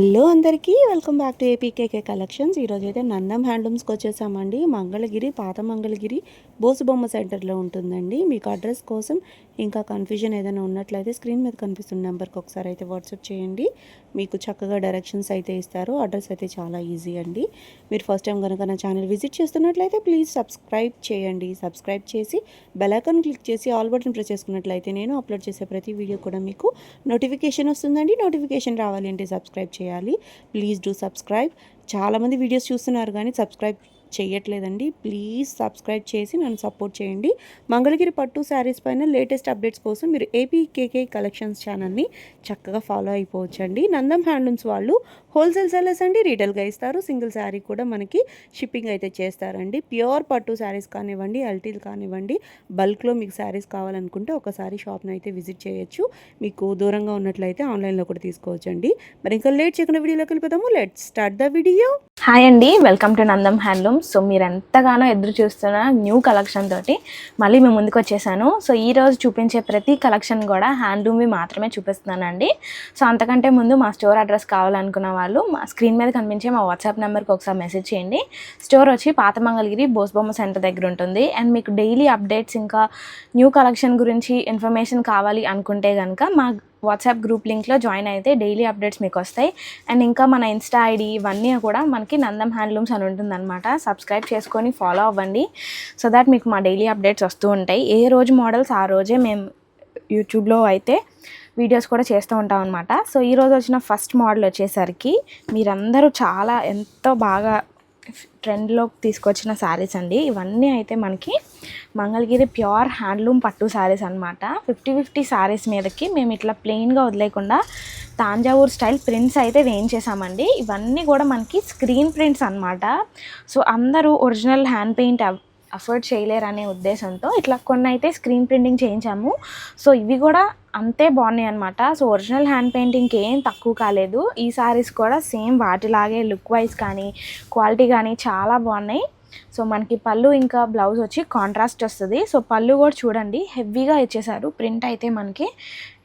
Hello అందరికీ welcome back to APKK collections. ఈరోజైతే నందం హ్యాండ్లూమ్స్కి వచ్చేసామండి. మంగళగిరి, పాత మంగళగిరి బోసుబొమ్మ సెంటర్లో ఉంటుందండి. మీకు అడ్రస్ కోసం ఇంకా కన్ఫ్యూజన్ ఏదైనా ఉన్నట్లయితే స్క్రీన్ మీద కనిపిస్తున్న నెంబర్కి ఒకసారి అయితే వాట్సాప్ చేయండి. మీకు చక్కగా డైరెక్షన్స్ అయితే ఇస్తారు. అడ్రస్ అయితే చాలా ఈజీ అండి. మీరు ఫస్ట్ టైం కనుక నా ఛానల్ విజిట్ చేస్తున్నట్లయితే ప్లీజ్ సబ్స్క్రైబ్ చేయండి. సబ్స్క్రైబ్ చేసి బెల్ ఐకాన్ క్లిక్ చేసి ఆల్ బటన్ ప్రెస్ చేసుకున్నట్లయితే నేను అప్లోడ్ చేసే ప్రతి వీడియో కూడా మీకు నోటిఫికేషన్ వస్తుందండి. నోటిఫికేషన్ రావాలి అంటే సబ్స్క్రైబ్ చేయాలి. Please do subscribe. చాలామంది వీడియోస్ చూస్తున్నారు కానీ సబ్స్క్రైబ్ చేయట్లేదండి. ప్లీజ్ సబ్స్క్రైబ్ చేసి నన్ను సపోర్ట్ చేయండి. మంగళగిరి పట్టు శారీస్ పైన లేటెస్ట్ అప్డేట్స్ కోసం మీరు ఏపీకేకే కలెక్షన్స్ ఛానల్ని చక్కగా ఫాలో అయిపోవచ్చండి. నందం హ్యాండ్లూమ్స్ వాళ్ళు హోల్సేల్ సెల్లర్స్ అండి. రీటైల్గా ఇస్తారు. సింగిల్ శారీ కూడా మనకి షిప్పింగ్ అయితే చేస్తారండి. ప్యూర్ పట్టు శారీస్ కానివ్వండి, అల్టీలు కానివ్వండి, బల్క్లో మీకు శారీస్ కావాలనుకుంటే ఒకసారి షాప్ని అయితే విజిట్ చేయొచ్చు. మీకు దూరంగా ఉన్నట్లయితే ఆన్లైన్లో కూడా తీసుకోవచ్చండి. మరి ఇంకా లేట్ చేయకుండా వీడియోలోకి వెళ్ళిపోతాము. Let's start the video. Hi అండి, welcome to Nandam Handlooms. So మీరు ఎంతగానో ఎదురు చూస్తున్న న్యూ కలెక్షన్ తోటి మళ్ళీ మేము ముందుకు వచ్చేసాను. సో ఈరోజు చూపించే ప్రతి కలెక్షన్ కూడా హ్యాండ్లూమ్వి మాత్రమే చూపిస్తున్నానండి. సో అంతకంటే ముందు మా స్టోర్ అడ్రస్ కావాలనుకున్న వాళ్ళు మా స్క్రీన్ మీద కనిపించే మా వాట్సాప్ నెంబర్కి ఒకసారి మెసేజ్ చేయండి. స్టోర్ వచ్చి పాత మంగళగిరి బోసుబొమ్మ సెంటర్ దగ్గర ఉంటుంది. అండ్ మీకు డైలీ అప్డేట్స్ ఇంకా న్యూ కలెక్షన్ గురించి ఇన్ఫర్మేషన్ కావాలి అనుకుంటే కనుక మా వాట్సాప్ గ్రూప్ లింక్లో జాయిన్ అయితే డైలీ అప్డేట్స్ మీకు వస్తాయి. అండ్ ఇంకా మన ఇన్స్టా ఐడి ఇవన్నీ కూడా మనకి నందం హ్యాండ్లూమ్స్ అని ఉంటుందన్నమాట. సబ్స్క్రైబ్ చేసుకొని ఫాలో అవ్వండి. సో దాట్ మీకు మా డైలీ అప్డేట్స్ వస్తూ ఉంటాయి. ఏ రోజు మోడల్స్ ఆ రోజే మేము యూట్యూబ్లో అయితే వీడియోస్ కూడా చేస్తూ ఉంటాం అనమాట. సో ఈరోజు వచ్చిన ఫస్ట్ మోడల్ వచ్చేసరికి మీరందరూ చాలా ఎంతో బాగా ట్రెండ్లోకి తీసుకొచ్చిన శారీస్ అండి. ఇవన్నీ అయితే మనకి మంగళగిరి ప్యూర్ హ్యాండ్లూమ్ పట్టు శారీస్ అనమాట. 50-50 శారీస్ మీదకి మేము ఇట్లా ప్లెయిన్గా వదిలేకుండా తాంజావూర్ స్టైల్ ప్రింట్స్ అయితే వేయించేసామండి. ఇవన్నీ కూడా మనకి స్క్రీన్ ప్రింట్స్ అనమాట. సో అందరూ ఒరిజినల్ హ్యాండ్ పెయింట్ అఫోర్డ్ చేయలేరనే ఉద్దేశంతో ఇట్లా కొన్ని అయితే స్క్రీన్ ప్రింటింగ్ చేయించాము. సో ఇవి కూడా అంతే బాగున్నాయి అనమాట. సో ఒరిజినల్ హ్యాండ్ పెయింటింగ్కి ఏం తక్కువ కాలేదు. ఈ సారీస్ కూడా సేమ్ వాటిలాగే లుక్ వైజ్ కానీ క్వాలిటీ కానీ చాలా బాగున్నాయి. సో మనకి పళ్ళు ఇంకా బ్లౌజ్ వచ్చి కాంట్రాస్ట్ వస్తుంది. సో పళ్ళు కూడా చూడండి హెవీగా ఇచ్చేసారు ప్రింట్ అయితే మనకి.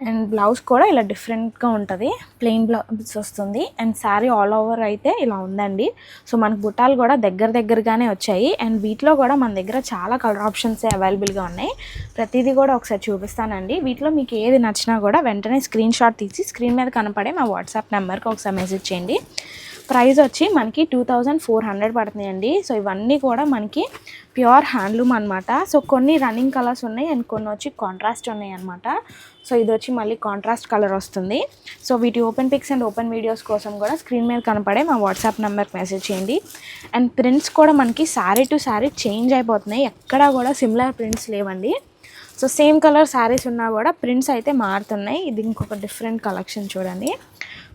అండ్ బ్లౌజ్ కూడా ఇలా డిఫరెంట్గా ఉంటుంది, ప్లెయిన్ బ్లౌజ్ వస్తుంది. అండ్ శారీ ఆల్ ఓవర్ అయితే ఇలా ఉందండి. సో మనకు బుట్టాలు కూడా దగ్గరగానే వచ్చాయి. అండ్ వీటిలో కూడా మన దగ్గర చాలా కలర్ ఆప్షన్స్ అవైలబుల్గా ఉన్నాయి. ప్రతిదీ కూడా ఒకసారి చూపిస్తానండి. వీటిలో మీకు ఏది నచ్చినా కూడా వెంటనే స్క్రీన్ షాట్ తీసి స్క్రీన్ మీద కనపడే మా వాట్సాప్ నెంబర్కి ఒకసారి మెసేజ్ చేయండి. ప్రైస్ వచ్చి మనకి 2400 పడుతున్నాయండి. సో ఇవన్నీ కూడా మనకి ప్యూర్ హ్యాండ్లూమ్ అనమాట. సో కొన్ని రన్నింగ్ కలర్స్ ఉన్నాయి అండ్ కొన్ని వచ్చి కాంట్రాస్ట్ ఉన్నాయి అనమాట. సో ఇది వచ్చి మళ్ళీ కాంట్రాస్ట్ కలర్ వస్తుంది. సో వీటి open pics and open videos కోసం కూడా స్క్రీన్ మీద కనపడే మా వాట్సాప్ నెంబర్కి మెసేజ్ చేయండి. అండ్ ప్రింట్స్ కూడా మనకి శారీ టు శారీ చేంజ్ అయిపోతున్నాయి. ఎక్కడా కూడా సిమిలర్ ప్రింట్స్ లేవండి. సో సేమ్ కలర్ శారీస్ ఉన్నా కూడా ప్రింట్స్ అయితే మారుతున్నాయి. ఇది ఇంకొక డిఫరెంట్ కలెక్షన్ చూడండి.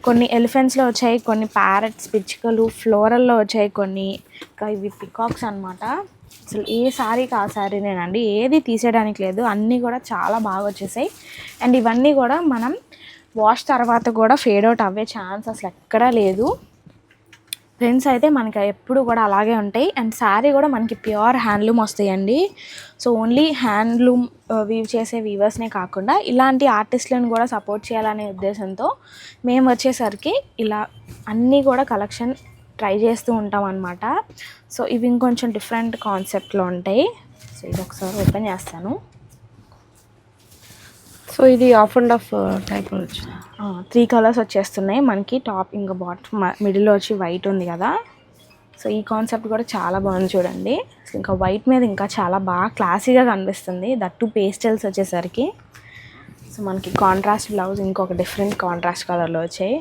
కొన్ని ఎలిఫెంట్స్లో వచ్చాయి, కొన్ని ప్యారెట్స్ పిచ్చుకలు ఫ్లోరల్లో వచ్చాయి, కొన్ని ఇంకా ఇవి పికాక్స్ అనమాట. అసలు ఏ శారీకి ఆ శారీనేనండి, ఏది తీసేయడానికి లేదు. అన్నీ కూడా చాలా బాగా వచ్చేసాయి. అండ్ ఇవన్నీ కూడా మనం వాష్ తర్వాత కూడా ఫేడ్ అవుట్ అవ్వే ఛాన్స్ అసలు ఎక్కడా లేదు. ప్రింట్స్ అయితే మనకి ఎప్పుడు కూడా అలాగే ఉంటాయి. అండ్ శారీ కూడా మనకి ప్యూర్ హ్యాండ్లూమ్ వస్తాయండి. సో ఓన్లీ హ్యాండ్లూమ్ వీవ్ చేసే వీవర్స్నే కాకుండా ఇలాంటి ఆర్టిస్టులను కూడా సపోర్ట్ చేయాలనే ఉద్దేశంతో మేము వచ్చేసరికి ఇలా అన్నీ కూడా కలెక్షన్ ట్రై చేస్తూ ఉంటాం అన్నమాట. సో ఇవి ఇంకొంచెం డిఫరెంట్ కాన్సెప్ట్లో ఉంటాయి. సో ఇది ఒకసారి ఓపెన్ చేస్తాను. సో ఇది ఆఫ్ అండ్ ఆఫ్ టైప్ వచ్చింది. 3 కలర్స్ వచ్చేస్తున్నాయి మనకి. టాప్ ఇంకా బాటమ్ మిడిల్లో వచ్చి వైట్ ఉంది కదా. సో ఈ కాన్సెప్ట్ కూడా చాలా బాగుంది చూడండి. ఇంకా వైట్ మీద ఇంకా చాలా బాగా క్లాసీగా కనిపిస్తుంది. దట్టు పేస్టల్స్ వచ్చేసరికి. సో మనకి కాంట్రాస్ట్ బ్లౌజ్ ఇంకొక డిఫరెంట్ కాంట్రాస్ట్ కలర్లో వచ్చాయి.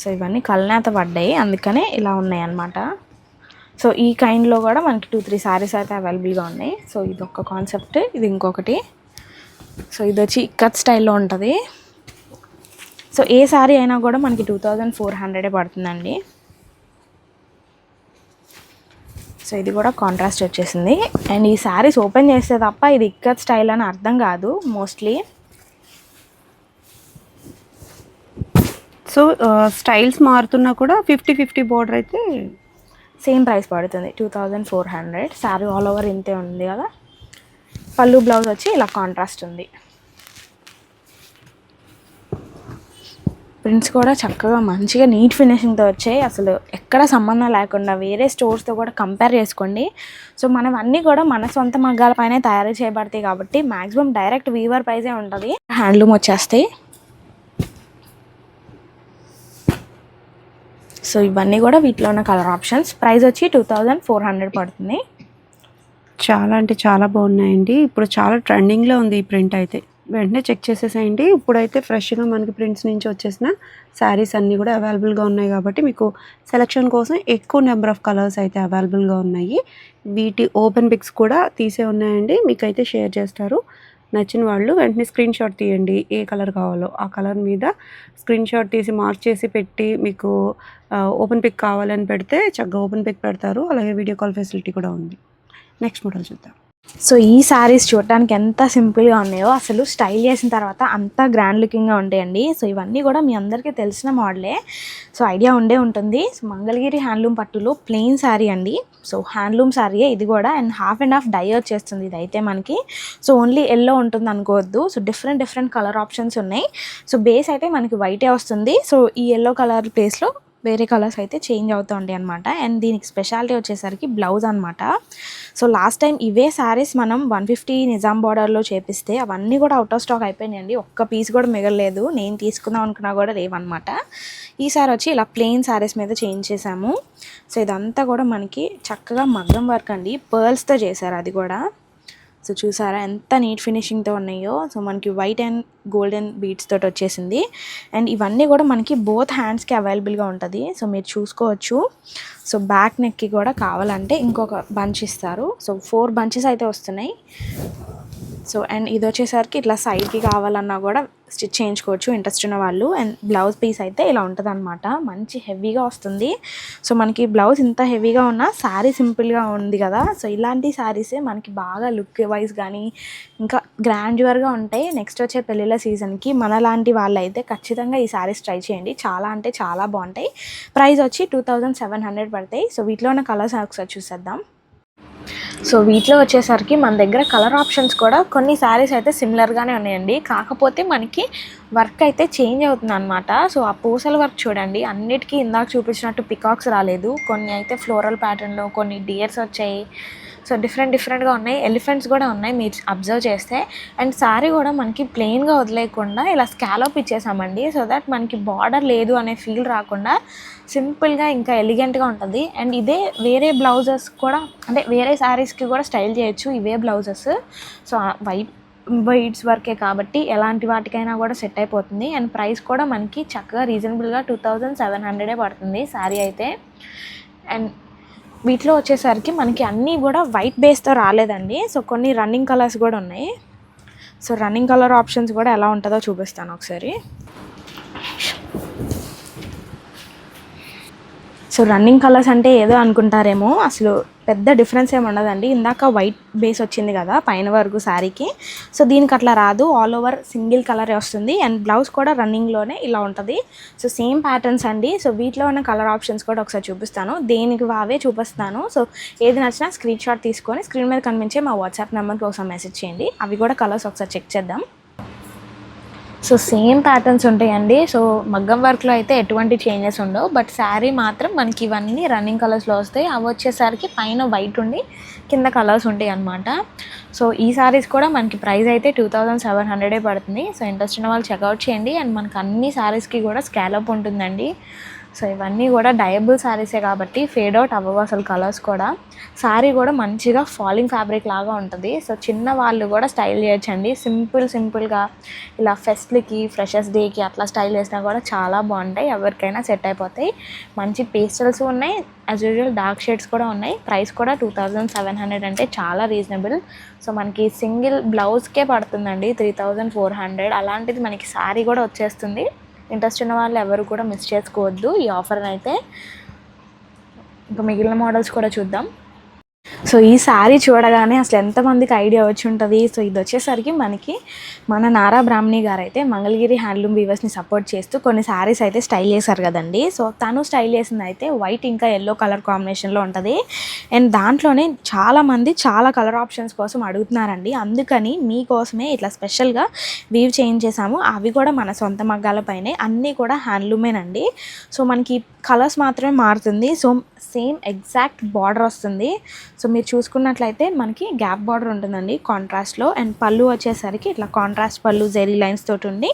సో ఇవన్నీ కలనేత పడ్డాయి అందుకనే ఇలా ఉన్నాయి అన్నమాట. సో ఈ కైండ్లో కూడా మనకి 2-3 శారీస్ అయితే అవైలబుల్గా ఉన్నాయి. సో ఇది ఒక కాన్సెప్ట్, ఇది ఇంకొకటి. సో ఇది వచ్చి ఇక్కత్ స్టైల్లో ఉంటుంది. సో ఏ శారీ అయినా కూడా మనకి 2400 పడుతుందండి. సో ఇది కూడా కాంట్రాస్ట్ వచ్చేసింది. అండ్ ఈ శారీస్ ఓపెన్ చేస్తే తప్ప ఇది ఇక్కత్ స్టైల్ అని అర్థం కాదు మోస్ట్లీ. సో స్టైల్స్ మారుతున్నా కూడా 50-50 బోర్డర్ అయితే సేమ్ ప్రైస్ పడుతుంది 2400. శారీ ఆల్ ఓవర్ ఇంతే ఉంది కదా. పళ్ళు బ్లౌజ్ వచ్చి ఇలా కాంట్రాస్ట్ ఉంది. ప్రింట్స్ కూడా చక్కగా మంచిగా నీట్ ఫినిషింగ్తో వచ్చాయి. అసలు ఎక్కడ సంబంధం లేకుండా వేరే స్టోర్స్తో కూడా కంపేర్ చేసుకోండి. సో మనం అన్నీ కూడా మన సొంత మగ్గాల పైనే తయారు చేయబడతాయి కాబట్టి మ్యాక్సిమం డైరెక్ట్ వీవర్ ప్రైజే ఉంటుంది. హ్యాండ్లూమ్ వచ్చేస్తాయి. సో ఇవన్నీ కూడా వీటిలో ఉన్న కలర్ ఆప్షన్స్. ప్రైస్ వచ్చి 2400 పడుతుంది. చాలా అంటే చాలా బాగున్నాయండి. ఇప్పుడు చాలా ట్రెండింగ్లో ఉంది ఈ ప్రింట్ అయితే. వెంటనే చెక్ చేసేసేయండి. ఇప్పుడైతే ఫ్రెష్గా మనకి ప్రింట్స్ నుంచి వచ్చేసిన శారీస్ అన్నీ కూడా అవైలబుల్గా ఉన్నాయి కాబట్టి మీకు సెలెక్షన్ కోసం ఎక్కువ నెంబర్ ఆఫ్ కలర్స్ అయితే అవైలబుల్గా ఉన్నాయి. వీటి ఓపెన్ పిక్స్ కూడా తీసే ఉన్నాయండి, మీకైతే షేర్ చేస్తారు. నచ్చిన వాళ్ళు వెంటనే స్క్రీన్ షాట్ తీయండి. ఏ కలర్ కావాలో ఆ కలర్ మీద స్క్రీన్ షాట్ తీసి మార్క్ చేసి పెట్టి మీకు ఓపెన్ పిక్ కావాలని పెడితే చక్కగా ఓపెన్ పిక్ పెడతారు. అలాగే వీడియో కాల్ ఫెసిలిటీ కూడా ఉంది. నెక్స్ట్ మోడల్ చూద్దాం. సో ఈ శారీస్ చూడటానికి ఎంత సింపుల్గా ఉన్నాయో అసలు స్టైల్ చేసిన తర్వాత అంత గ్రాండ్ లుకింగ్గా ఉంటాయండి. సో ఇవన్నీ కూడా మీ అందరికీ తెలిసిన మోడలే, సో ఐడియా ఉండే ఉంటుంది. సో మంగళగిరి హ్యాండ్లూమ్ పట్టులో ప్లెయిన్ శారీ అండి. సో హ్యాండ్లూమ్ శారీయే ఇది కూడా, and half and half dye వచ్చేస్తుంది ఇది అయితే మనకి. సో ఓన్లీ ఎల్లో ఉంటుంది అనుకోవద్దు. సో డిఫరెంట్ కలర్ ఆప్షన్స్ ఉన్నాయి. సో బేస్ అయితే మనకి వైటే వస్తుంది. సో ఈ ఎల్లో కలర్ ప్లేస్లో వేరే కలర్స్ అయితే చేంజ్ అవుతూ ఉంటాయి అనమాట. అండ్ దీనికి స్పెషాలిటీ వచ్చేసరికి బ్లౌజ్ అనమాట. సో లాస్ట్ టైం ఇవే శారీస్ మనం 150 నిజాం బార్డర్లో చేపిస్తే అవన్నీ కూడా అవుట్ ఆఫ్ స్టాక్ అయిపోయినాయండి. ఒక్క పీస్ కూడా మిగలలేదు. నేను తీసుకుందాం అనుకున్నా కూడా లేవన్నమాట. ఈసారి వచ్చి ఇలా ప్లెయిన్ శారీస్ మీద చేంజ్ చేసాము. సో ఇదంతా కూడా మనకి చక్కగా మగ్గం వర్క్ అండి, పర్ల్స్తో చేశారు అది కూడా. సో చూసారా ఎంత నీట్ ఫినిషింగ్తో ఉన్నాయో. సో మనకి వైట్ అండ్ గోల్డెన్ బీడ్స్ తోటి వచ్చేసింది. అండ్ ఇవన్నీ కూడా మనకి బోత్ హ్యాండ్స్కి అవైలబుల్గా ఉంటుంది. సో మీరు చూసుకోవచ్చు. సో బ్యాక్ నెక్కి కూడా కావాలంటే ఇంకొక బంచ్ ఇస్తారు. సో 4 బంచెస్ అయితే వస్తున్నాయి. సో అండ్ ఇది వచ్చేసరికి ఇట్లా సైడ్కి కావాలన్నా కూడా స్టిచ్ చేయించుకోవచ్చు ఇంట్రెస్ట్ ఉన్న వాళ్ళు. అండ్ బ్లౌజ్ పీస్ అయితే ఇలా ఉంటుంది అనమాట. మంచి హెవీగా వస్తుంది. సో మనకి బ్లౌజ్ ఇంత హెవీగా ఉన్నా శారీ సింపుల్గా ఉంది కదా. సో ఇలాంటి శారీసే మనకి బాగా లుక్ వైజ్ కానీ ఇంకా గ్రాండ్యువర్గా ఉంటాయి. నెక్స్ట్ వచ్చే పెళ్ళిళ్ళ సీజన్కి మనలాంటి వాళ్ళు అయితే ఖచ్చితంగా ఈ శారీస్ ట్రై చేయండి. చాలా అంటే చాలా బాగుంటాయి. ప్రైస్ వచ్చి 2700 పడతాయి. సో వీటిలో ఉన్న కలర్స్ ఒకసారి చూసేద్దాం. సో వీటిలో వచ్చేసరికి మన దగ్గర కలర్ ఆప్షన్స్ కూడా కొన్ని శారీస్ అయితే సిమిలర్గానే ఉన్నాయండి. కాకపోతే మనకి వర్క్ అయితే చేంజ్ అవుతుంది అనమాట. సో ఆ పూసల వర్క్ చూడండి, అన్నిటికీ ఇందాక చూపించినట్టు పికాక్స్ రాలేదు. కొన్ని అయితే ఫ్లోరల్ ప్యాటర్న్లో, కొన్ని డియర్స్ వచ్చాయి. సో డిఫరెంట్గా ఉన్నాయి. ఎలిఫెంట్స్ కూడా ఉన్నాయి మీరు అబ్జర్వ్ చేస్తే. అండ్ శారీ కూడా మనకి ప్లెయిన్గా వదిలేయకుండా ఇలా స్కాలప్ ఇచ్చేసామండి. సో దట్ మనకి బార్డర్ లేదు అనే ఫీల్ రాకుండా సింపుల్గా ఇంకా ఎలిగెంట్గా ఉంటుంది. అండ్ ఇదే వేరే బ్లౌజెస్ కూడా, అంటే వేరే శారీస్కి కూడా స్టైల్ చేయొచ్చు ఇవే బ్లౌజెస్. సో బీడ్స్ వర్కే కాబట్టి ఎలాంటి వాటికైనా కూడా సెట్ అయిపోతుంది. అండ్ ప్రైస్ కూడా మనకి చక్కగా రీజనబుల్గా 2700 పడుతుంది శారీ అయితే. అండ్ వీటిలో వచ్చేసరికి మనకి అన్నీ కూడా వైట్ బేస్తో రాలేదండి. సో కొన్ని రన్నింగ్ కలర్స్ కూడా ఉన్నాయి. సో రన్నింగ్ కలర్ ఆప్షన్స్ కూడా ఎలా ఉంటుందో చూపిస్తాను ఒకసారి. సో రన్నింగ్ కలర్స్ అంటే ఏదో అనుకుంటారేమో, అసలు పెద్ద డిఫరెన్స్ ఏమి ఉండదండి. ఇందాక వైట్ బేస్ వచ్చింది కదా పైన వరకు శారీకి, సో దీనికి అట్లా రాదు. ఆల్ ఓవర్ సింగిల్ కలరే వస్తుంది. అండ్ బ్లౌజ్ కూడా రన్నింగ్లోనే ఇలా ఉంటుంది. సో సేమ్ ప్యాటర్న్స్ అండి. సో వీటిలో ఉన్న కలర్ ఆప్షన్స్ కూడా ఒకసారి చూపిస్తాను. దేనికి అవే చూపిస్తాను. సో ఏది నచ్చినా స్క్రీన్ షాట్ తీసుకొని స్క్రీన్ మీద కనిపించే మా వాట్సాప్ నెంబర్కి ఒకసారి మెసేజ్ చేయండి. అవి కూడా కలర్స్ ఒకసారి చెక్ చేద్దాం. సో సేమ్ ప్యాటర్న్స్ ఉంటాయండి. సో మగ్గం వర్క్లో అయితే ఎటువంటి చేంజెస్ ఉండవు. బట్ శారీ మాత్రం మనకి ఇవన్నీ రన్నింగ్ కలర్స్లో వస్తాయి. అవి వచ్చేసరికి పైన వైట్ ఉండి కింద కలర్స్ ఉంటాయి అన్నమాట. సో ఈ శారీస్ కూడా మనకి ప్రైస్ అయితే 2700 పడుతుంది. సో ఇంట్రెస్ట్ ఉన్న వాళ్ళు చెక్అవుట్ చేయండి. అండ్ మనకి అన్ని శారీస్కి కూడా స్కాలప్ ఉంటుందండి. సో ఇవన్నీ కూడా డయబుల్ శారీసే కాబట్టి ఫేడ్ అవుట్ అవ్వవు అసలు కలర్స్ కూడా. శారీ కూడా మంచిగా ఫాలింగ్ ఫ్యాబ్రిక్ లాగా ఉంటుంది. సో చిన్న వాళ్ళు కూడా స్టైల్ చేయొచ్చండి. సింపుల్గా ఇలా ఫెస్ట్లకి, ఫ్రెషర్స్ డేకి అట్లా స్టైల్ చేసినా కూడా చాలా బాగుంటాయి. ఎవరికైనా సెట్ అయిపోతాయి. మంచి పేస్టల్స్ ఉన్నాయి, యాజ్ యూజువల్ డార్క్ షేడ్స్ కూడా ఉన్నాయి. ప్రైస్ కూడా 2700 అంటే చాలా రీజనబుల్. సో మనకి సింగిల్ బ్లౌజ్కే పడుతుందండి 3400. అలాంటిది మనకి శారీ కూడా వచ్చేస్తుంది. ఇంట్రెస్ట్ ఉన్న వాళ్ళు ఎవరు కూడా మిస్ చేసుకోవద్దు ఈ ఆఫర్ని అయితే. ఇంకా మిగిలిన మోడల్స్ కూడా చూద్దాం. సో ఈ శారీ చూడగానే అసలు ఎంతమందికి ఐడియా వచ్చి ఉంటుంది. సో ఇది వచ్చేసరికి మనకి మన నారా బ్రాహ్మణి గారు అయితే మంగళగిరి హ్యాండ్లూమ్ వీవర్స్ని సపోర్ట్ చేస్తూ కొన్ని శారీస్ అయితే స్టైల్ చేశారు కదండి. సో తను స్టైల్ చేసింది అయితే వైట్ ఇంకా ఎల్లో కలర్ కాంబినేషన్లో ఉంటుంది. అండ్ దాంట్లోనే చాలామంది చాలా కలర్ ఆప్షన్స్ కోసం అడుగుతున్నారండి. అందుకని మీకోసమే ఇట్లా స్పెషల్గా వీవ్ చేంజ్ చేసాము. అవి కూడా మన సొంత మగ్గాలపైనే, అన్నీ కూడా హ్యాండ్లూమేనండి. సో మనకి కలర్స్ మాత్రమే మారుతుంది. సో సేమ్ ఎగ్జాక్ట్ బార్డర్ వస్తుంది. సో మీరు చూసుకున్నట్లయితే మనకి గ్యాప్ బార్డర్ ఉంటుందండి కాంట్రాస్ట్లో. అండ్ పళ్ళు వచ్చేసరికి ఇట్లా కాంట్రాస్ట్ పళ్ళు జెరీ లైన్స్ తోటి ఉండి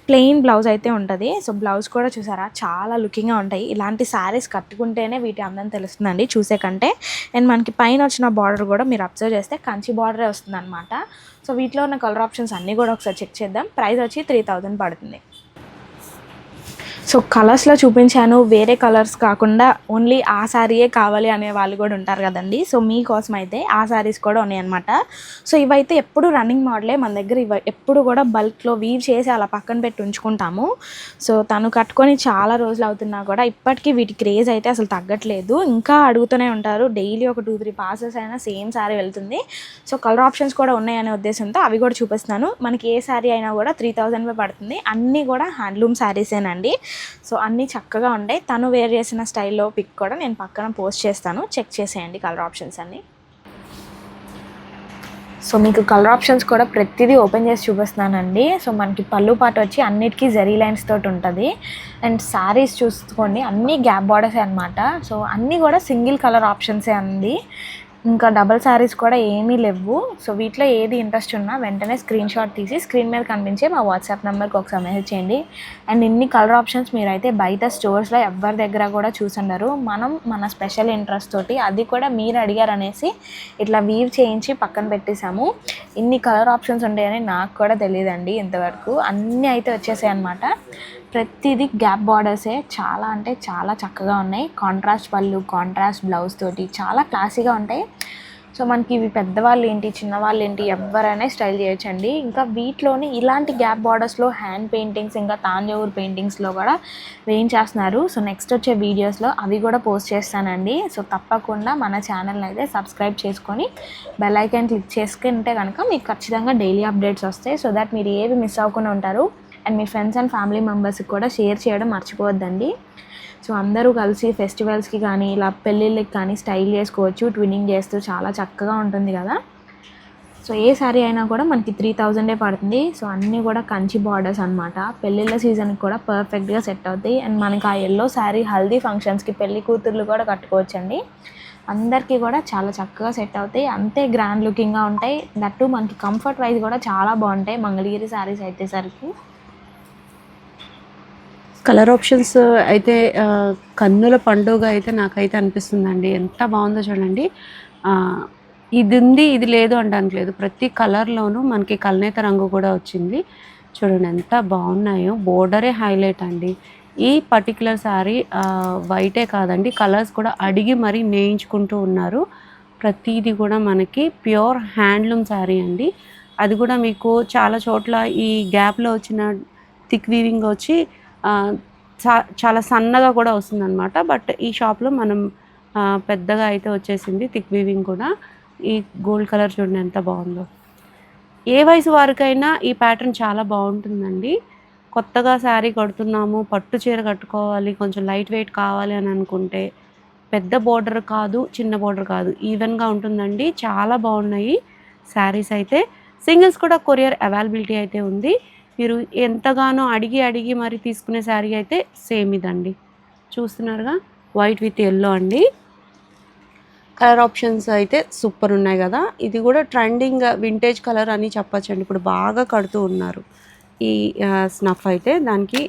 ప్లెయిన్ బ్లౌజ్ అయితే ఉంటుంది. సో బ్లౌజ్ కూడా చూసారా చాలా లుకింగ్గా ఉంటాయి. ఇలాంటి శారీస్ కట్టుకుంటేనే వీటి అందం తెలుస్తుందండి చూసే కంటే. అండ్ మనకి పైన వచ్చిన బార్డర్ కూడా మీరు అబ్జర్వ్ చేస్తే కంచి బార్డరే వస్తుంది అనమాట. సో వీటిలో ఉన్న కలర్ ఆప్షన్స్ అన్నీ కూడా ఒకసారి చెక్ చేద్దాం. ప్రైస్ వచ్చి 3000 పడుతుంది. సో కలర్స్లో చూపించాను, వేరే కలర్స్ కాకుండా ఓన్లీ ఆ శారీయే కావాలి అనే వాళ్ళు కూడా ఉంటారు కదండి. సో మీకోసం అయితే ఆ శారీస్ కూడా ఉన్నాయన్నమాట. సో ఇవైతే ఎప్పుడు రన్నింగ్ మోడలే మన దగ్గర. ఎప్పుడు కూడా బల్క్లో వీవ్ చేసి అలా పక్కన పెట్టి ఉంచుకుంటాము. సో తను కట్టుకొని చాలా రోజులు అవుతున్నా కూడా ఇప్పటికీ వీటి క్రేజ్ అయితే అసలు తగ్గట్లేదు. ఇంకా అడుగుతూనే ఉంటారు. డైలీ ఒక 2-3 పాసెస్ అయినా సేమ్ శారీ వెళ్తుంది. సో కలర్ ఆప్షన్స్ కూడా ఉన్నాయనే ఉద్దేశంతో అవి కూడా చూపిస్తున్నాను. మనకి ఏ శారీ అయినా కూడా 3000 పడుతుంది. అన్నీ కూడా హ్యాండ్లూమ్ శారీసేనండి. సో అన్నీ చక్కగా ఉంటాయి. తను వేర్ చేసిన స్టైల్లో పిక్ కూడా నేను పక్కన పోస్ట్ చేస్తాను, చెక్ చేసేయండి కలర్ ఆప్షన్స్ అన్నీ. సో మీకు కలర్ ఆప్షన్స్ కూడా ప్రతిదీ ఓపెన్ చేసి చూపిస్తున్నానండి. సో మనకి పళ్ళు పాట వచ్చి అన్నిటికీ జరీ లైన్స్ తోటి ఉంటుంది. అండ్ శారీస్ చూసుకోండి అన్నీ గ్యాప్ బార్డర్సే అనమాట. సో అన్నీ కూడా సింగిల్ కలర్ ఆప్షన్సే అండి. ఇంకా డబల్ శారీస్ కూడా ఏమీ లేవు. సో వీటిలో ఏది ఇంట్రెస్ట్ ఉన్నా వెంటనే స్క్రీన్ షాట్ తీసి స్క్రీన్ మీద కనిపించే మా వాట్సాప్ నెంబర్కి ఒకసారి మెసేజ్ చేయండి. అండ్ ఇన్ని కలర్ ఆప్షన్స్ మీరైతే బయట స్టోర్స్లో ఎవరి దగ్గర కూడా చూసుండరు. మనం మన స్పెషల్ ఇంట్రెస్ట్ తోటి, అది కూడా మీరు అడిగారు అనేసి ఇట్లా వీవ్ చేయించి పక్కన పెట్టేశాము. ఇన్ని కలర్ ఆప్షన్స్ ఉంటాయని నాకు కూడా తెలియదండి ఇంతవరకు. అన్నీ అయితే వచ్చేసాయి అనమాట. ప్రతిదీ గ్యాప్ బార్డర్సే. చాలా అంటే చాలా చక్కగా ఉన్నాయి. కాంట్రాస్ట్ పళ్ళు, కాంట్రాస్ట్ బ్లౌజ్ తోటి చాలా క్లాసీగా ఉంటాయి. సో మనకి ఇవి పెద్దవాళ్ళు ఏంటి చిన్నవాళ్ళు ఏంటి ఎవరైనా స్టైల్ చేయొచ్చండి. ఇంకా వీటిలోని ఇలాంటి గ్యాప్ బార్డర్స్లో హ్యాండ్ పెయింటింగ్స్ ఇంకా తాంజావూర్ పెయింటింగ్స్లో కూడా వేయించేస్తున్నారు. సో నెక్స్ట్ వచ్చే వీడియోస్లో అవి కూడా పోస్ట్ చేస్తానండి. సో తప్పకుండా మన ఛానల్ని అయితే సబ్స్క్రైబ్ చేసుకొని బెల్ ఐకాన్ క్లిక్ చేసుకుంటే కనుక మీకు ఖచ్చితంగా డైలీ అప్డేట్స్ వస్తాయి. సో దట్ మీరు ఏవి మిస్ అవ్వకుండా ఉంటారు. And me friends and family మెంబర్స్కి కూడా షేర్ చేయడం మర్చిపోవద్దండి. సో అందరూ కలిసి ఫెస్టివల్స్కి కానీ ఇలా పెళ్ళిళ్ళకి కానీ స్టైల్ చేసుకోవచ్చు. ట్విన్నింగ్ చేస్తూ చాలా చక్కగా ఉంటుంది కదా. సో ఏ శారీ అయినా కూడా మనకి 3000 పడుతుంది. సో అన్నీ కూడా కంచి బార్డర్స్ అనమాట. పెళ్ళిళ్ళ సీజన్కి కూడా పర్ఫెక్ట్గా సెట్ అవుతాయి. అండ్ మనకి ఆ ఎల్లో శారీ హల్దీ ఫంక్షన్స్కి పెళ్లి కూతుర్లు కూడా కట్టుకోవచ్చండి. అందరికీ కూడా చాలా చక్కగా సెట్ అవుతాయి. అంతే గ్రాండ్ లుకింగ్గా ఉంటాయి. దట్టు మనకి కంఫర్ట్ వైజ్ కూడా చాలా బాగుంటాయి మంగళగిరి శారీస్ అయితేసరికి. కలర్ ఆప్షన్స్ అయితే కన్నుల పండుగ అయితే నాకైతే అనిపిస్తుందండి. ఎంత బాగుందో చూడండి. ఇది ఉంది ఇది లేదు అనడానికి లేదు. ప్రతి కలర్లోనూ మనకి కల్నేత రంగు కూడా వచ్చింది. చూడండి ఎంత బాగున్నాయో. బోర్డరే హైలైట్ అండి. ఈ పర్టికులర్ శారీ వైటే కాదండి, కలర్స్ కూడా అడిగి మరీ నేయించుకుంటూ ఉన్నారు. ప్రతిదీ కూడా మనకి ప్యూర్ హ్యాండ్లూమ్ శారీ అండి. అది కూడా మీకు చాలా చోట్ల ఈ గ్యాప్లో వచ్చిన థిక్ వీవింగ్ వచ్చి చాలా సన్నగా కూడా వస్తుందన్నమాట. బట్ ఈ షాప్లో మనం పెద్దగా అయితే వచ్చేసింది థిక్ వీవింగ్ కూడా. ఈ గోల్డ్ కలర్ చూడండి ఎంత బాగుందో. ఏ వయసు వారికైనా ఈ ప్యాటర్న్ చాలా బాగుంటుందండి. కొత్తగా శారీ కడుతున్నాము, పట్టు చీర కట్టుకోవాలి, కొంచెం లైట్ వెయిట్ కావాలి అని అనుకుంటే పెద్ద బోర్డర్ కాదు, చిన్న బోర్డర్ కాదు, ఈవెన్గా ఉంటుందండి. చాలా బాగున్నాయి శారీస్ అయితే. సింగిల్స్ కూడా కొరియర్ అవైలబిలిటీ అయితే ఉంది. మీరు ఎంతగానో అడిగి మరి తీసుకునే శారీ అయితే సేమ్ ఇదండి. చూస్తున్నారుగా వైట్ విత్ ఎల్లో అండి. కలర్ ఆప్షన్స్ అయితే సూపర్ ఉన్నాయి కదా. ఇది కూడా ట్రెండింగ్ వింటేజ్ కలర్ అని చెప్పచ్చండి. ఇప్పుడు బాగా కడుతూ ఉన్నారు ఈ స్నఫ్ అయితే. దానికి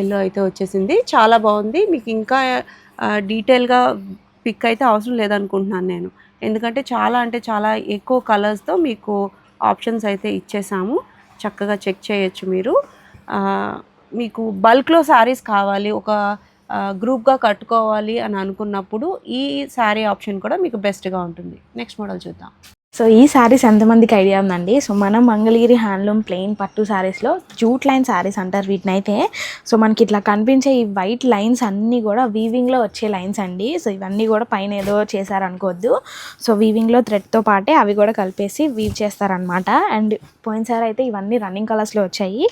ఎల్లో అయితే వచ్చేసింది. చాలా బాగుంది. మీకు ఇంకా డీటెయిల్గా పిక్ అయితే అవసరం లేదనుకుంటున్నాను నేను. ఎందుకంటే చాలా అంటే చాలా ఎక్కువ కలర్స్తో మీకు ఆప్షన్స్ అయితే ఇచ్చేసాము. చక్కగా చెక్ చేయొచ్చు మీరు. మీకు బల్క్లో శారీస్ కావాలి, ఒక గ్రూప్గా కట్టుకోవాలి అని అనుకున్నప్పుడు ఈ శారీ ఆప్షన్ కూడా మీకు బెస్ట్గా ఉంటుంది. నెక్స్ట్ మోడల్ చూద్దాం. సో ఈ శారీస్ ఎంతమందికి ఐడియా ఉందండి? సో మనం మంగళగిరి హ్యాండ్లూమ్ ప్లెయిన్ పట్టు శారీస్లో జూట్ లైన్ శారీస్ అంటారు వీటినైతే. సో మనకి ఇట్లా కనిపించే ఈ వైట్ లైన్స్ అన్నీ కూడా వీవింగ్లో వచ్చే లైన్స్ అండి. సో ఇవన్నీ కూడా పైన ఏదో చేశారనుకోవద్దు. సో వీవింగ్లో థ్రెడ్తో పాటే అవి కూడా కలిపేసి వీవ్ చేస్తారనమాట. అండ్ పోయినసారి అయితే ఇవన్నీ రన్నింగ్ కలర్స్లో వచ్చాయి.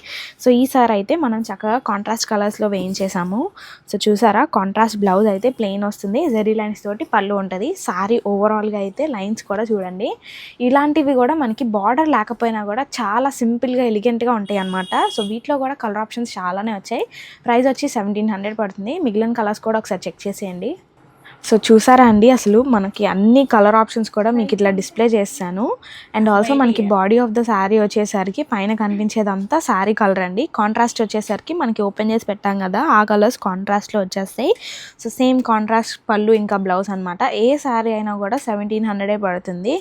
సో ఈసారి అయితే మనం చక్కగా కాంట్రాస్ట్ కలర్స్లో వేయించేసాము. సో చూసారా, కాంట్రాస్ట్ బ్లౌజ్ అయితే ప్లెయిన్ వస్తుంది, జెరీ లైన్స్ తోటి పళ్ళు ఉంటుంది. శారీ ఓవరాల్గా అయితే లైన్స్ కూడా చూడండి, ఇలాంటివి కూడా మనకి బార్డర్ లేకపోయినా కూడా చాలా సింపుల్గా ఎలిగెంట్గా ఉంటాయి అన్నమాట. సో వీటిలో కూడా కలర్ ఆప్షన్స్ చాలానే వచ్చాయి. ప్రైస్ వచ్చి 1700 పడుతుంది. మిగిలిన కలర్స్ కూడా ఒకసారి చెక్ చేసేయండి. సో చూసారా అండి, అసలు మనకి అన్ని కలర్ ఆప్షన్స్ కూడా మీకు ఇట్లా డిస్ప్లే చేస్తాను. అండ్ ఆల్సో మనకి బాడీ ఆఫ్ ద శారీ వచ్చేసరికి పైన కనిపించేదంతా శారీ కలర్ అండి. కాంట్రాస్ట్ వచ్చేసరికి మనకి ఓపెన్ చేసి పెట్టాం కదా, ఆ కలర్స్ కాంట్రాస్ట్లో వచ్చేస్తాయి. సో సేమ్ కాంట్రాస్ట్ పళ్ళు ఇంకా బ్లౌజ్ అనమాట. ఏ శారీ అయినా కూడా 1700 పడుతుంది.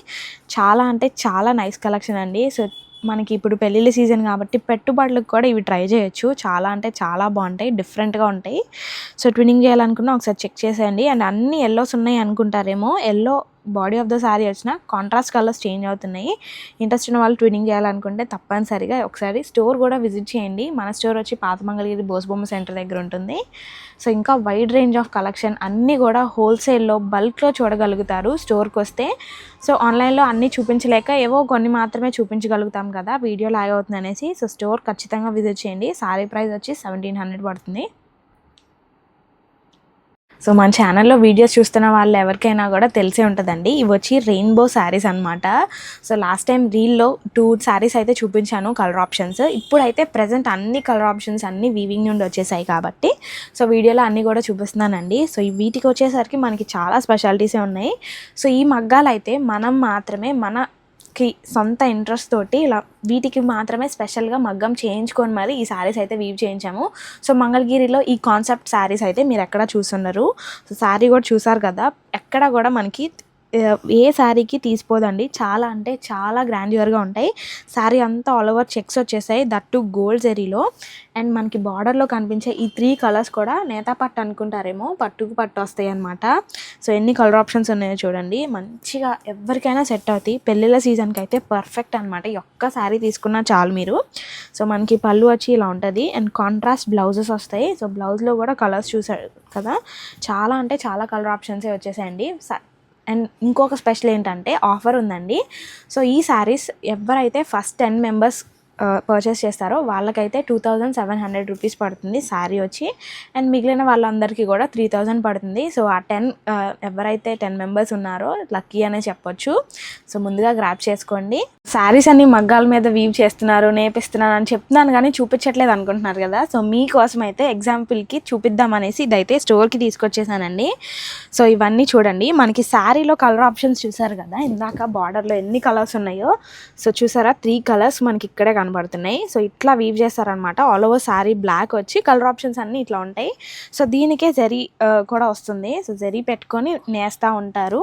చాలా అంటే చాలా నైస్ కలెక్షన్ అండి. సో మనకి ఇప్పుడు పెళ్ళిళ్ళ సీజన్ కాబట్టి పెట్టుబడులకు కూడా ఇవి ట్రై చేయొచ్చు. చాలా అంటే చాలా బాగుంటాయి, డిఫరెంట్గా ఉంటాయి. సో ట్విన్నింగ్ చేయాలనుకున్నా ఒకసారి చెక్ చేసేయండి. అండ్ అన్ని ఎల్లోస్ ఉన్నాయి అనుకుంటారేమో, yellow body of the sari వచ్చిన కాంట్రాస్ట్ కలర్స్ చేంజ్ అవుతున్నాయి. ఇంట్రెస్ట్ ఉన్న వాళ్ళు ట్విన్నింగ్ చేయాలనుకుంటే తప్పనిసరిగా ఒకసారి స్టోర్ కూడా విజిట్ చేయండి. మన స్టోర్ వచ్చి పాత మంగళగిరి బోసుబొమ్మ సెంటర్ దగ్గర ఉంటుంది. సో ఇంకా వైడ్ రేంజ్ ఆఫ్ కలెక్షన్ అన్నీ కూడా హోల్సేల్లో బల్క్లో చూడగలుగుతారు స్టోర్కి వస్తే. సో ఆన్లైన్లో అన్నీ చూపించలేక ఏవో కొన్ని మాత్రమే చూపించగలుగుతాం కదా, వీడియో లాగ్ అవుతుంది అనేసి. సో స్టోర్ ఖచ్చితంగా విజిట్ చేయండి. శారీ ప్రైస్ వచ్చి 1700 పడుతుంది. సో మన ఛానల్లో వీడియోస్ చూస్తున్న వాళ్ళు ఎవరికైనా కూడా తెలిసే ఉంటుందండి, ఇవి వచ్చి రెయిన్బో శారీస్ అనమాట. సో లాస్ట్ టైం రీల్లో 2 శారీస్ అయితే చూపించాను కలర్ ఆప్షన్స్. ఇప్పుడైతే ప్రజెంట్ అన్ని కలర్ ఆప్షన్స్ అన్నీ వీవింగ్ నుండి వచ్చేసాయి కాబట్టి సో వీడియోలో అన్నీ కూడా చూపిస్తున్నానండి. సో ఈ వీటికి వచ్చేసరికి మనకి చాలా స్పెషాలిటీసే ఉన్నాయి. సో ఈ మగ్గాలు అయితే మనం మాత్రమే సొంత ఇంట్రెస్ట్ తోటి ఇలా వీటికి మాత్రమే స్పెషల్గా మగ్గం చేయించుకొని మరి ఈ శారీస్ అయితే వీవ్ చేయించాము. సో మంగళగిరిలో ఈ కాన్సెప్ట్ శారీస్ అయితే మీరు ఎక్కడ చూస్తున్నారు. సో శారీ కూడా చూసారు కదా, ఎక్కడ కూడా మనకి ఏ శారీకి తీసిపోదండి. చాలా అంటే చాలా గ్రాండ్యూర్గా ఉంటాయి. శారీ అంతా ఆల్ ఓవర్ చెక్స్ వచ్చేసాయి, దట్టు గోల్డ్ జెరీలో. అండ్ మనకి బార్డర్లో కనిపించే ఈ 3 కలర్స్ కూడా నేతా పట్టు అనుకుంటారేమో, పట్టుకు పట్టు వస్తాయి అనమాట. సో ఎన్ని కలర్ ఆప్షన్స్ ఉన్నాయో చూడండి, మంచిగా ఎవరికైనా సెట్ అవుతాయి. పెళ్ళిళ్ళ సీజన్కి అయితే పర్ఫెక్ట్ అనమాట. ఈ ఒక్క శారీ తీసుకున్నా చాలు మీరు. సో మనకి పళ్ళు వచ్చి ఇలా ఉంటుంది అండ్ కాంట్రాస్ట్ బ్లౌజెస్ వస్తాయి. సో బ్లౌజ్లో కూడా కలర్స్ చూసారు కదా, చాలా అంటే చాలా కలర్ ఆప్షన్సే వచ్చేసాయండి. అండ్ ఇంకొక స్పెషల్ ఏంటంటే ఆఫర్ ఉందండి. సో ఈ శారీస్ ఎవరైతే ఫస్ట్ 10 మెంబర్స్ పర్చేస్ చేస్తారో వాళ్ళకైతే 2700 రూపీస్ పడుతుంది శారీ వచ్చి. అండ్ మిగిలిన వాళ్ళందరికీ కూడా 3000 పడుతుంది. సో ఆ 10 ఎవరైతే 10 మెంబర్స్ ఉన్నారో లక్కీ అనే చెప్పొచ్చు. సో ముందుగా గ్రాప్ చేసుకోండి. శారీస్ అన్ని మగ్గాల మీద వీవ్ చేస్తున్నారు, నేపిస్తున్నారు అని చెప్తున్నాను కానీ చూపించట్లేదు అనుకుంటున్నారు కదా. సో మీకోసం అయితే ఎగ్జాంపుల్కి చూపిద్దామనేసి ఇదైతే స్టోర్కి తీసుకొచ్చేసానండి. సో ఇవన్నీ చూడండి, మనకి శారీలో కలర్ ఆప్షన్స్ చూసారు కదా, ఇందాక బార్డర్లో ఎన్ని కలర్స్ ఉన్నాయో. సో చూసారా, 3 కలర్స్ మనకి ఇక్కడే కనబడుతున్నాయి. సో ఇట్లా వీవ్ చేస్తారనమాట. ఆల్ ఓవర్ శారీ బ్లాక్ వచ్చి కలర్ ఆప్షన్స్ అన్నీ ఇట్లా ఉంటాయి. సో దీనికే జరీ కూడా వస్తుంది. సో జరీ పెట్టుకొని నేస్తూ ఉంటారు.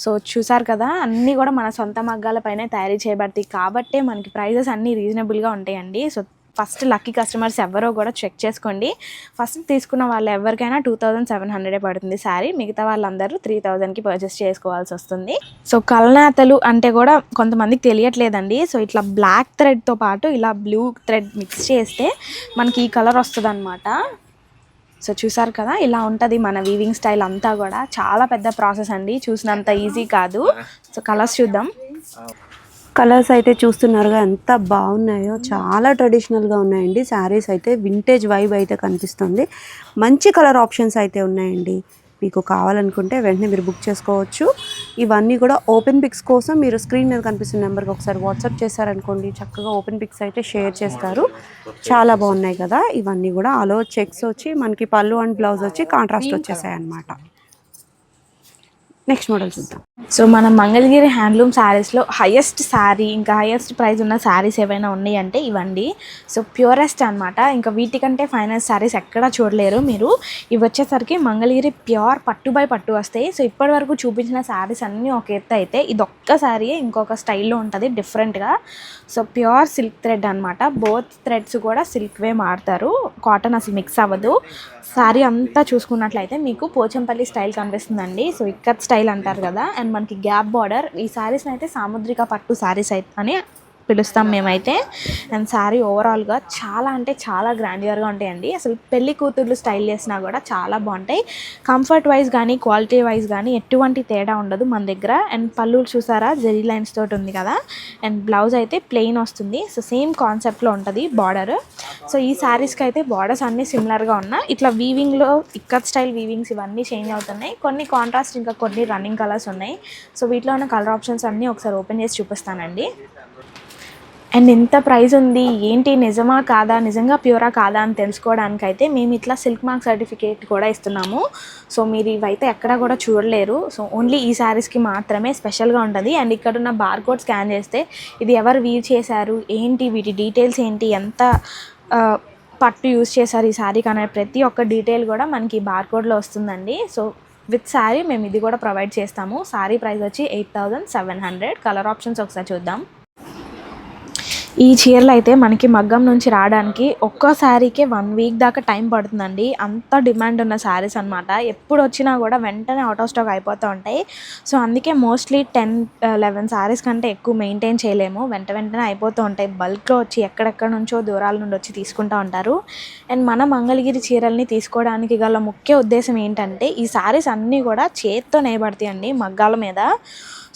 సో చూసారు కదా, అన్నీ కూడా మన సొంత మగ్గాల పైన తయారీ చేయబడతాయి కాబట్టే మనకి ప్రైజెస్ అన్నీ రీజనబుల్గా ఉంటాయండి. సో ఫస్ట్ లక్కీ కస్టమర్స్ ఎవరో కూడా చెక్ చేసుకోండి. ఫస్ట్ తీసుకున్న వాళ్ళు ఎవరికైనా 2700 పడుతుంది శారీ. మిగతా వాళ్ళందరూ 3000కి పర్చేస్ చేసుకోవాల్సి వస్తుంది. సో కల్నేతలు అంటే కూడా కొంతమందికి తెలియట్లేదండి. సో ఇట్లా బ్లాక్ థ్రెడ్తో పాటు ఇలా బ్లూ థ్రెడ్ మిక్స్ చేస్తే మనకి ఈ కలర్ వస్తుంది అనమాట. సో చూసారు కదా, ఇలా ఉంటుంది మన వీవింగ్ స్టైల్ అంతా కూడా. చాలా పెద్ద ప్రాసెస్ అండి, చూసినంత ఈజీ కాదు. సో కలర్స్ చూద్దాం. కలర్స్ అయితే చూస్తున్నారుగా ఎంత బాగున్నాయో, చాలా ట్రెడిషనల్గా ఉన్నాయండి. శారీస్ అయితే వింటేజ్ వైబ్ అయితే కనిపిస్తుంది. మంచి కలర్ ఆప్షన్స్ అయితే ఉన్నాయండి. మీకు కావాలనుకుంటే వెంటనే మీరు బుక్ చేసుకోవచ్చు. ఇవన్నీ కూడా ఓపెన్ పిక్స్ కోసం మీరు స్క్రీన్ మీద కనిపిస్తున్న నెంబర్కి ఒకసారి వాట్సాప్ చేశారనుకోండి, చక్కగా ఓపెన్ పిక్స్ అయితే షేర్ చేస్తారు. చాలా బాగున్నాయి కదా. ఇవన్నీ కూడా ఆల్ ఓవర్ చెక్స్ వచ్చి మనకి పళ్ళు అండ్ బ్లౌజ్ వచ్చి కాంట్రాస్ట్ వచ్చేసాయి అన్నమాట. నెక్స్ట్ మోడల్ చూద్దాం. సో మన మంగళగిరి హ్యాండ్లూమ్ శారీస్లో హైయెస్ట్ శారీ ఇంకా హైయెస్ట్ ప్రైస్ ఉన్న శారీస్ ఏవైనా ఉన్నాయంటే ఇవ్వండి. సో ప్యూరెస్ట్ అనమాట. ఇంకా వీటికంటే ఫైనల్ శారీస్ ఎక్కడా చూడలేరు మీరు. ఇవి వచ్చేసరికి మంగళగిరి ప్యూర్ పట్టు బై పట్టు వస్తాయి. సో ఇప్పటి వరకు చూపించిన శారీస్ అన్నీ ఒక ఎత్తు అయితే ఇదొక్క శారీ ఇంకొక స్టైల్లో ఉంటుంది డిఫరెంట్గా. సో ప్యూర్ సిల్క్ థ్రెడ్ అనమాట. బోత్ థ్రెడ్స్ కూడా సిల్క్వే మారుతారు, కాటన్ అసలు మిక్స్ అవ్వదు. శారీ అంతా చూసుకున్నట్లయితే మీకు పోచంపల్లి స్టైల్ కనిపిస్తుందండి. సో ఇక్కత్ స్టైల్ అంటారు కదా. అండ్ మనకి గ్యాప్ బార్డర్. ఈ శారీస్ని అయితే సాముద్రిక పట్టు శారీస్ అని పిలుస్తాం మేమైతే. అండ్ శారీ ఓవరాల్గా చాలా అంటే చాలా గ్రాండియర్గా ఉంటాయండి. అసలు పెళ్లి కూతుర్లు స్టైల్ చేసినా కూడా చాలా బాగుంటాయి. కంఫర్ట్ వైజ్ కానీ క్వాలిటీ వైజ్ కానీ ఎటువంటి తేడా ఉండదు మన దగ్గర. అండ్ పళ్ళు చూసారా జెరీ లైన్స్ తోటి ఉంది కదా. అండ్ బ్లౌజ్ అయితే ప్లెయిన్ వస్తుంది. సో సేమ్ కాన్సెప్ట్లో ఉంటుంది బార్డర్. సో ఈ శారీస్కి అయితే బార్డర్స్ అన్నీ సిమిలర్గా ఉన్నాయి. ఇట్లా వీవింగ్లో ఇక్కత్ స్టైల్ వీవింగ్స్ ఇవన్నీ చేంజ్ అవుతున్నాయి. కొన్ని కాంట్రాస్ట్, ఇంకా కొన్ని రన్నింగ్ కలర్స్ ఉన్నాయి. సో వీటిలో ఉన్న కలర్ ఆప్షన్స్ అన్నీ ఒకసారి ఓపెన్ చేసి చూపిస్తానండి. అండ్ ఎంత ప్రైస్ ఉంది ఏంటి, నిజమా కాదా, నిజంగా ప్యూరా కాదా అని తెలుసుకోవడానికైతే మేము ఇట్లా సిల్క్ మార్క్ సర్టిఫికేట్ కూడా ఇస్తున్నాము. సో మీరు ఇవైతే ఎక్కడా కూడా చూడలేరు. సో ఓన్లీ ఈ శారీస్కి మాత్రమే స్పెషల్గా ఉంటుంది. అండ్ ఇక్కడ ఉన్న బార్కోడ్ స్కాన్ చేస్తే ఇది ఎవరు వీవ్ చేశారు, ఏంటి, వీటి డీటెయిల్స్ ఏంటి, ఎంత పట్టు యూజ్ చేశారు ఈ శారీకి అనే ప్రతి ఒక్క డీటెయిల్ కూడా మనకి బార్కోడ్లో వస్తుందండి. సో విత్ శారీ మేము ఇది కూడా ప్రొవైడ్ చేస్తాము. శారీ ప్రైస్ వచ్చి 8700. కలర్ ఆప్షన్స్ ఒకసారి చూద్దాం. ఈ చీరలు అయితే మనకి మగ్గం నుంచి రావడానికి ఒక్క శారీకే 1 వీక్ దాకా టైం పడుతుందండి. అంత డిమాండ్ ఉన్న శారీస్ అనమాట. ఎప్పుడు వచ్చినా కూడా వెంటనే అవుట్ ఆఫ్ స్టాక్ అయిపోతూ ఉంటాయి. సో అందుకే మోస్ట్లీ 10-11 శారీస్ కంటే ఎక్కువ మెయింటైన్ చేయలేము. వెంటనే అయిపోతూ ఉంటాయి. బల్క్లో వచ్చి ఎక్కడెక్కడ నుంచో దూరాల నుండి వచ్చి తీసుకుంటూ ఉంటారు. అండ్ మన మంగళగిరి చీరల్ని తీసుకోవడానికి గల ముఖ్య ఉద్దేశం ఏంటంటే ఈ శారీస్ అన్నీ కూడా చేత్తో నేయబడతాయండి మగ్గాల మీద.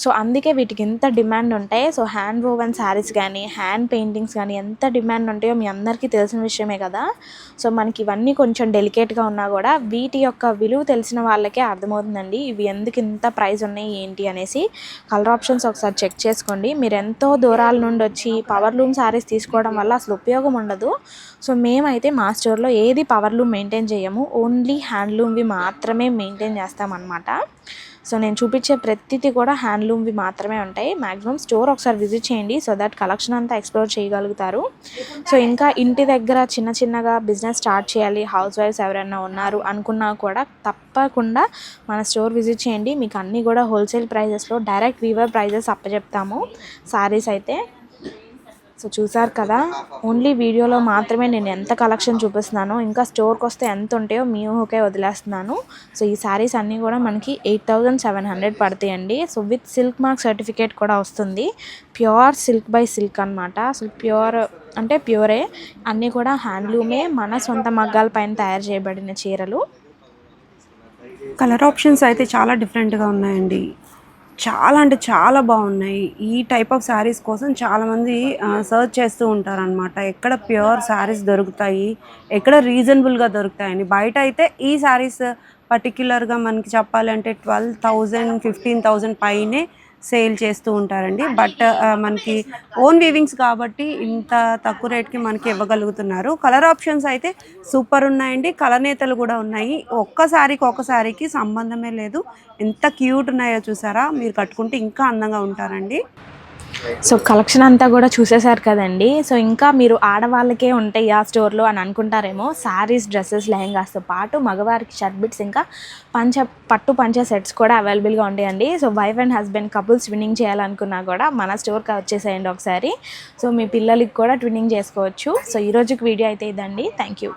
సో అందుకే వీటికి ఎంత డిమాండ్ ఉంటాయి. సో హ్యాండ్ వోవెన్ శారీస్ కానీ హ్యాండ్ పెయింటింగ్స్ కానీ ఎంత డిమాండ్ ఉంటాయో మీ అందరికీ తెలిసిన విషయమే కదా. సో మనకి ఇవన్నీ కొంచెం డెలికేట్గా ఉన్నా కూడా వీటి యొక్క విలువ తెలిసిన వాళ్ళకే అర్థమవుతుందండి ఇవి ఎందుకు ఇంత ప్రైస్ ఉన్నాయి ఏంటి అనేసి. కలర్ ఆప్షన్స్ ఒకసారి చెక్ చేసుకోండి. మీరు ఎంతో దూరాల నుండి వచ్చి పవర్ లూమ్ శారీస్ తీసుకోవడం వల్ల అసలు ఉపయోగం ఉండదు. సో మేమైతే మా స్టోర్లో ఏది పవర్ లూమ్ మెయింటైన్ చేయము, ఓన్లీ హ్యాండ్లూమ్వి మాత్రమే మెయింటైన్ చేస్తామన్నమాట. సో నేను చూపించే ప్రతిదీ కూడా హ్యాండ్లూమ్వి మాత్రమే ఉంటాయి. మ్యాక్సిమం స్టోర్ ఒకసారి విజిట్ చేయండి. సో దట్ కలెక్షన్ అంతా ఎక్స్ప్లోర్ చేయగలుగుతారు. సో ఇంకా ఇంటి దగ్గర చిన్నగా బిజినెస్ స్టార్ట్ చేయాలి, హౌస్ వైఫ్స్ ఎవరైనా ఉన్నారు అనుకున్నా కూడా తప్పకుండా మన స్టోర్ విజిట్ చేయండి. మీకు అన్నీ కూడా హోల్సేల్ ప్రైజెస్లో డైరెక్ట్ వీవర్ ప్రైజెస్ అప్పచెప్తాము శారీస్ అయితే. సో చూసారు కదా, ఓన్లీ వీడియోలో మాత్రమే నేను ఎంత కలెక్షన్ చూపిస్తున్నానో, ఇంకా స్టోర్కి వస్తే ఎంత ఉంటాయో మీ ఊహకే వదిలేస్తున్నాను. సో ఈ శారీస్ అన్నీ కూడా మనకి 8700 పడతాయండి. So with silk mark certificate కూడా వస్తుంది. ప్యూర్ సిల్క్ బై సిల్క్ అనమాట. అసలు ప్యూర్ అంటే ప్యూరే, అన్నీ కూడా హ్యాండ్లూమే, మన సొంత మగ్గాల పైన తయారు చేయబడిన చీరలు. కలర్ ఆప్షన్స్ అయితే చాలా డిఫరెంట్గా ఉన్నాయండి. చాలా అంటే చాలా బాగున్నాయి. ఈ టైప్ ఆఫ్ శారీస్ కోసం చాలామంది సర్చ్ చేస్తూ ఉంటారనమాట. ఎక్కడ ప్యూర్ శారీస్ దొరుకుతాయి, ఎక్కడ రీజనబుల్గా దొరుకుతాయని. బయట అయితే ఈ శారీస్ పర్టిక్యులర్గా మనకి చెప్పాలంటే 12,000 15,000 పైనే సేల్ చేస్తూ ఉంటారండి. బట్ మనకి ఓన్ వీవింగ్స్ కాబట్టి ఇంత తక్కువ రేట్కి మనకి ఇవ్వగలుగుతున్నారు. కలర్ ఆప్షన్స్ అయితే సూపర్ ఉన్నాయండి. కలర్ నేతలు కూడా ఉన్నాయి. ఒక్కసారికి సంబంధమే లేదు. ఎంత క్యూట్ ఉన్నాయో చూసారా. మీరు కట్టుకుంటే ఇంకా అందంగా ఉంటారండి. సో కలెక్షన్ అంతా కూడా చూసేశారు కదండి. సో ఇంకా మీరు ఆడవాళ్ళకే ఉంటాయి ఆ స్టోర్లో అని అనుకుంటారేమో. శారీస్, డ్రెస్సెస్, లెహెంగాస్తో పాటు మగవారికి షర్ట్ బిట్స్, ఇంకా పట్టు పంచ సెట్స్ కూడా అవైలబుల్గా ఉంటాయండి. So wife and husband couples twinning చేయాలనుకున్నా కూడా మన స్టోర్కి వచ్చేసేయండి ఒకసారి. సో మీ పిల్లలకి కూడా ట్విన్నింగ్ చేసుకోవచ్చు. సో ఈరోజుకి వీడియో అయితే ఇదండి. Thank you.